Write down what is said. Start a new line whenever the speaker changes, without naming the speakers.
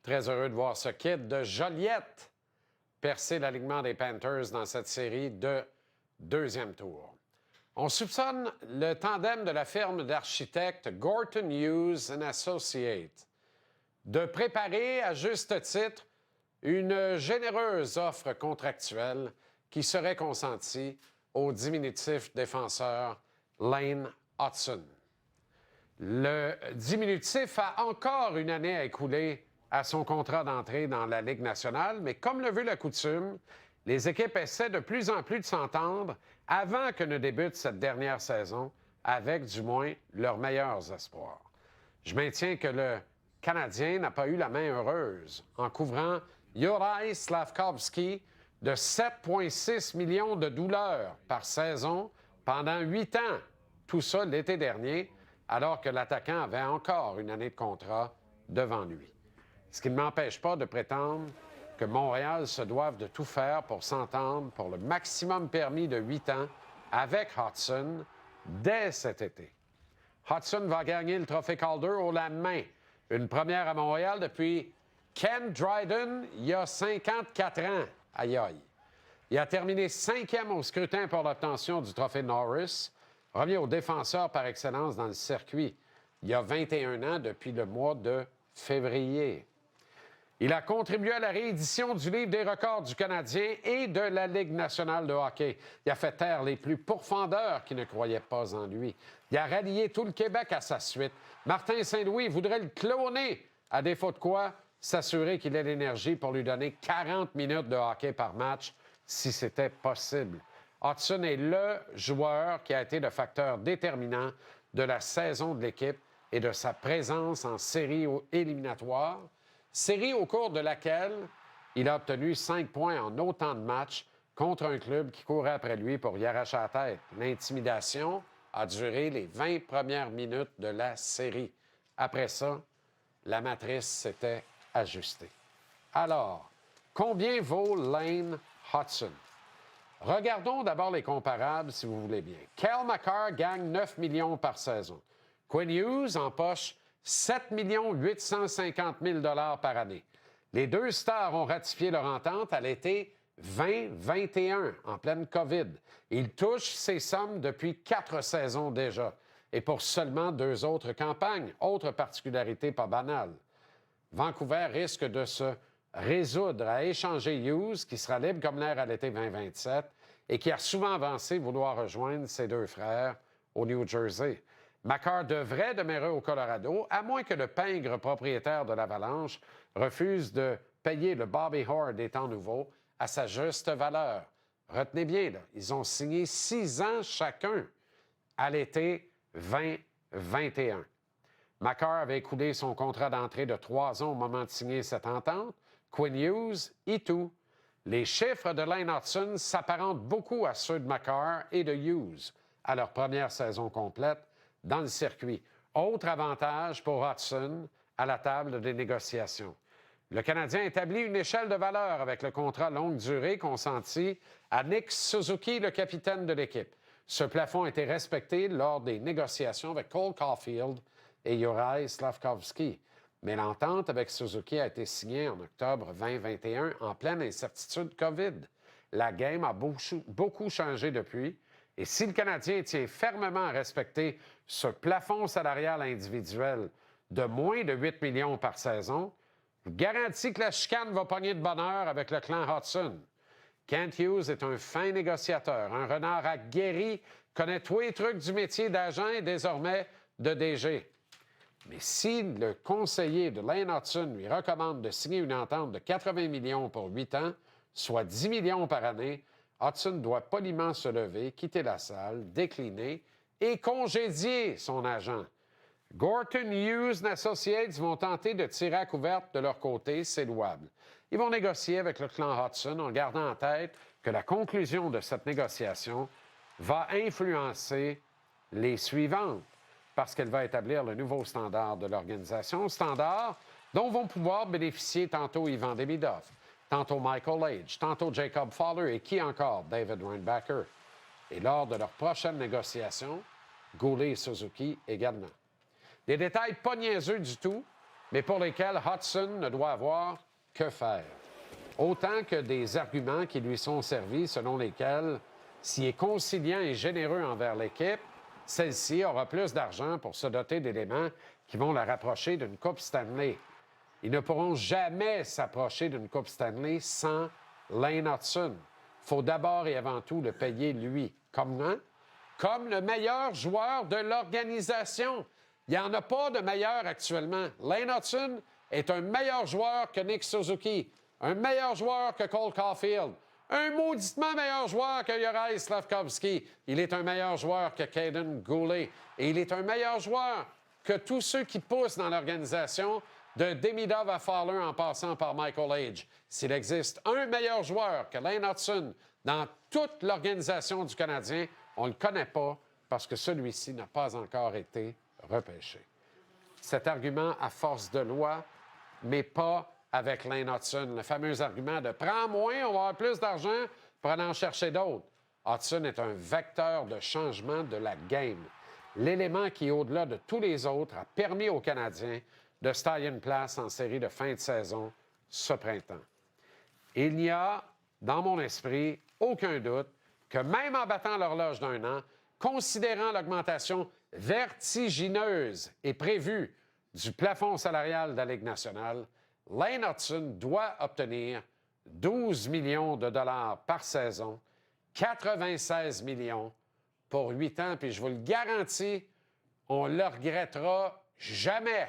Très heureux de voir ce kid de Joliette percer l'alignement des Panthers dans cette série de deuxième tour. On soupçonne le tandem de la firme d'architectes Gorton Hughes Associates de préparer à juste titre une généreuse offre contractuelle qui serait consentie au diminutif défenseur Lane Hutson. Le diminutif a encore une année à écouler à son contrat d'entrée dans la Ligue nationale, mais comme le veut la coutume, les équipes essaient de plus en plus de s'entendre avant que ne débute cette dernière saison, avec du moins leurs meilleurs espoirs. Je maintiens que le Canadien n'a pas eu la main heureuse en couvrant Juraj Slafkovský de 7,6 millions de dollars par saison pendant 8 ans. Tout ça l'été dernier, alors que l'attaquant avait encore une année de contrat devant lui. Ce qui ne m'empêche pas de prétendre que Montréal se doive de tout faire pour s'entendre pour le maximum permis de 8 ans avec Hutson dès cet été. Hutson va gagner le trophée Calder haut la main, une première à Montréal depuis Ken Dryden il y a 54 ans. Aïe aïe. Il a terminé 5e au scrutin pour l'obtention du trophée Norris, revient au défenseur par excellence dans le circuit il y a 21 ans depuis le mois de février. Il a contribué à la réédition du livre des records du Canadien et de la Ligue nationale de hockey. Il a fait taire les plus pourfendeurs qui ne croyaient pas en lui. Il a rallié tout le Québec à sa suite. Martin Saint-Louis voudrait le cloner, à défaut de quoi s'assurer qu'il ait l'énergie pour lui donner 40 minutes de hockey par match si c'était possible. Hutson est le joueur qui a été le facteur déterminant de la saison de l'équipe et de sa présence en série éliminatoire, série au cours de laquelle il a obtenu 5 points en autant de matchs contre un club qui courait après lui pour y arracher la tête. L'intimidation a duré les 20 premières minutes de la série. Après ça, la matrice s'était ajustée. Alors, combien vaut Lane Hutson? Regardons d'abord les comparables, si vous voulez bien. Cale Makar gagne 9 millions par saison. Quinn Hughes empoche 7 850 000 $ par année. Les deux stars ont ratifié leur entente à l'été 2021, en pleine COVID. Ils touchent ces sommes depuis 4 saisons déjà, et pour seulement 2 autres campagnes. Autre particularité pas banale. Vancouver risque de se résoudre à échanger Hughes, qui sera libre comme l'air à l'été 2027, et qui a souvent avancé vouloir rejoindre ses deux frères au New Jersey. Makar devrait demeurer au Colorado, à moins que le pingre propriétaire de l'Avalanche refuse de payer le Bobby Orr des temps nouveaux à sa juste valeur. Retenez bien, là, ils ont signé 6 ans chacun à l'été 2021. Makar avait écoulé son contrat d'entrée de 3 ans au moment de signer cette entente. Quinn Hughes et tout. Les chiffres de Lane Hutson s'apparentent beaucoup à ceux de Makar et de Hughes à leur première saison complète dans le circuit. Autre avantage pour Hutson à la table des négociations. Le Canadien établit une échelle de valeur avec le contrat longue durée consenti à Nick Suzuki, le capitaine de l'équipe. Ce plafond a été respecté lors des négociations avec Cole Caulfield et Juraj Slafkovský. Mais l'entente avec Suzuki a été signée en octobre 2021 en pleine incertitude COVID. La game a beaucoup changé depuis. Et si le Canadien tient fermement à respecter ce plafond salarial individuel de moins de 8 millions par saison, je vous garantis que la chicane va pogner de bonheur avec le clan Hutson. Kent Hughes est un fin négociateur, un renard aguerri, connaît tous les trucs du métier d'agent et désormais de DG. Mais si le conseiller de Lane Hutson lui recommande de signer une entente de 80 millions pour 8 ans, soit 10 millions par année, Hutson doit poliment se lever, quitter la salle, décliner et congédier son agent. Gorton Hughes Associates vont tenter de tirer à couverte de leur côté, c'est louable. Ils vont négocier avec le clan Hutson en gardant en tête que la conclusion de cette négociation va influencer les suivantes, parce qu'elle va établir le nouveau standard de l'organisation, standard dont vont pouvoir bénéficier tantôt Ivan Demidov, tantôt Michael Age, tantôt Jacob Fowler et qui encore? David Reinbacher. Et lors de leur prochaine négociation, Goulet et Suzuki également. Des détails pas niaiseux du tout, mais pour lesquels Hudson ne doit avoir que faire. Autant que des arguments qui lui sont servis selon lesquels, s'il est conciliant et généreux envers l'équipe, celle-ci aura plus d'argent pour se doter d'éléments qui vont la rapprocher d'une Coupe Stanley. Ils ne pourront jamais s'approcher d'une Coupe Stanley sans Lane Hudson. Il faut d'abord et avant tout le payer lui. Comment? Comme le meilleur joueur de l'organisation. Il n'y en a pas de meilleur actuellement. Lane Hudson est un meilleur joueur que Nick Suzuki, un meilleur joueur que Cole Caulfield, un mauditement meilleur joueur que Juraj Slafkovský. Il est un meilleur joueur que Kaiden Guhle. Et il est un meilleur joueur que tous ceux qui poussent dans l'organisation, de Demidov à Fowler en passant par Michael Age. S'il existe un meilleur joueur que Lane Hudson dans toute l'organisation du Canadien, on ne le connaît pas parce que celui-ci n'a pas encore été repêché. Cet argument à force de loi, mais pas avec Lane Hudson. Le fameux argument de « prends moins, on va avoir plus d'argent pour aller en chercher d'autres ». Hudson est un vecteur de changement de la game. L'élément qui, au-delà de tous les autres, a permis aux Canadiens de se tailler une place en série de fin de saison ce printemps. Il n'y a, dans mon esprit, aucun doute que même en battant l'horloge d'un an, considérant l'augmentation vertigineuse et prévue du plafond salarial de la Ligue nationale, Lane Hudson doit obtenir 12 millions de dollars par saison, 96 millions pour 8 ans, puis je vous le garantis, on ne le regrettera jamais.